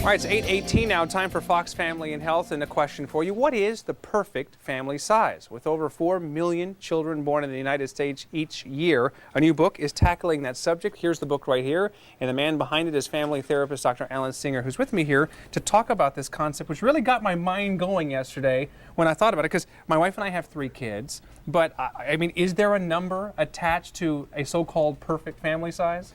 All right, it's 8:18 now. Time for Fox Family and Health, and a question for you. What is the perfect family size? With over 4 million children born in the United States each year, a new book is tackling that subject. Here's the book right here, and the man behind it is family therapist Dr. Alan Singer, who's with me here to talk about this concept, which really got my mind going yesterday when I thought about it, because my wife and I have 3 kids, but I mean, is there a number attached to a so-called perfect family size?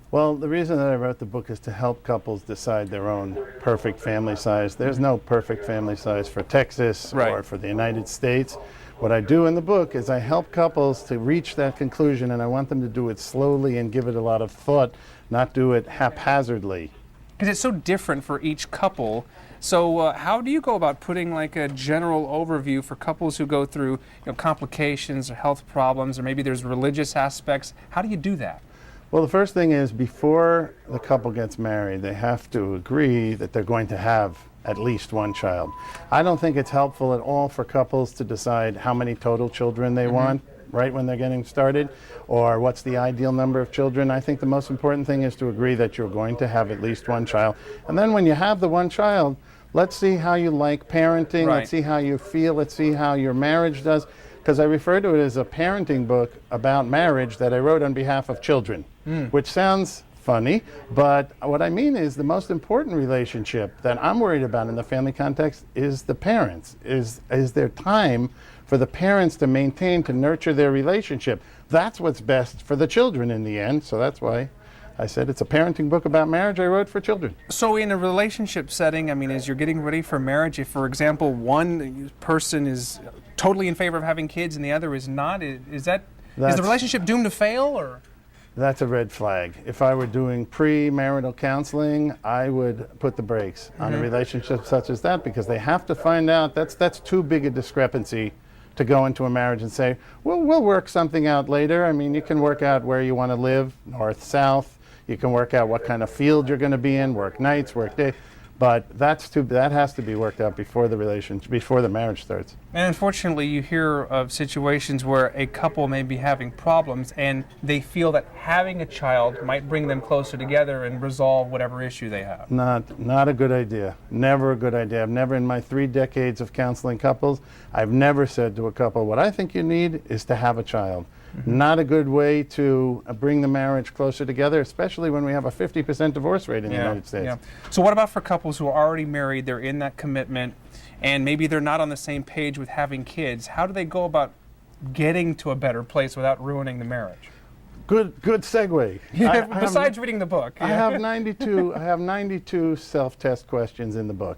Well, the reason that I wrote the book is to help couples decide their own perfect family size. There's no perfect family size for Texas or for the United States. What I do in the book is I help couples to reach that conclusion, and I want them to do it slowly and give it a lot of thought, not do it haphazardly. Because it's so different for each couple. So how do you go about putting like a general overview for couples who go through complications or health problems, or maybe there's religious aspects? How do you do that? Well, the first thing is, before the couple gets married, they have to agree that they're going to have at least one child. I don't think it's helpful at all for couples to decide how many total children they want right when they're getting started, or what's the ideal number of children. I think the most important thing is to agree that you're going to have at least one child. And then when you have the one child, let's see how you like parenting, let's see how you feel, let's see how your marriage does. Because I refer to it as a parenting book about marriage that I wrote on behalf of children, which sounds funny, but what I mean is the most important relationship that I'm worried about in the family context is the parents. Is there time for the parents to maintain, to nurture their relationship? That's what's best for the children in the end, so that's why I said it's a parenting book about marriage I wrote for children. So in a relationship setting, I mean, as you're getting ready for marriage, if, for example, one person is totally in favor of having kids and the other is not, is the relationship doomed to fail, or? That's a red flag. If I were doing premarital counseling, I would put the brakes on a relationship such as that, because they have to find out that's too big a discrepancy to go into a marriage and say, well, we'll work something out later. I mean, you can work out where you want to live, north, south. You can work out what kind of field you're going to be in, work nights, work days, but that has to be worked out before the marriage starts. And unfortunately, you hear of situations where a couple may be having problems and they feel that having a child might bring them closer together and resolve whatever issue they have. Not a good idea. Never a good idea. I've never, in my 3 decades of counseling couples, I've never said to a couple, what I think you need is to have a child. Not a good way to bring the marriage closer together, especially when we have a 50% divorce rate in the United States. So what about for couples who are already married, they're in that commitment, and maybe they're not on the same page with having kids? How do they go about getting to a better place without ruining the marriage? Good segue. Besides reading the book. I have 92 self-test questions in the book.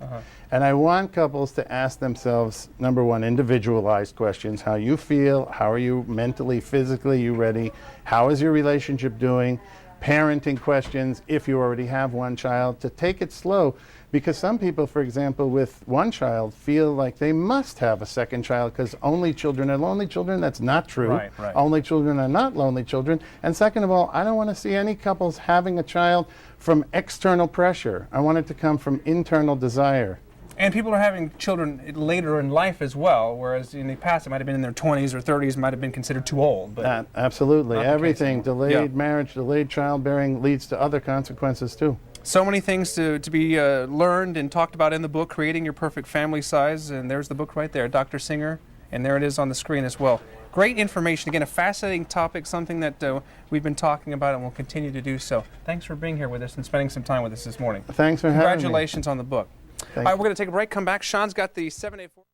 And I want couples to ask themselves, number one, individualized questions. How you feel, how are you mentally, physically, you ready? How is your relationship doing? Parenting questions, if you already have one child, to take it slow. Because some people, for example, with one child feel like they must have a second child because only children are lonely children. That's not true. Only children are not lonely children. And second of all, I don't want to see any couples having a child from external pressure. I want it to come from internal desire. And people are having children later in life as well, whereas in the past it might have been in their 20s or 30s, might have been considered too old. But absolutely. Everything, delayed marriage, delayed childbearing leads to other consequences too. So many things to be learned and talked about in the book, Creating Your Perfect Family Size, and there's the book right there, Dr. Singer, and there it is on the screen as well. Great information. Again, a fascinating topic, something that we've been talking about and will continue to do so. Thanks for being here with us and spending some time with us this morning. Thanks for having me. Congratulations on the book. All right, we're going to take a break, come back. Sean's got the 784.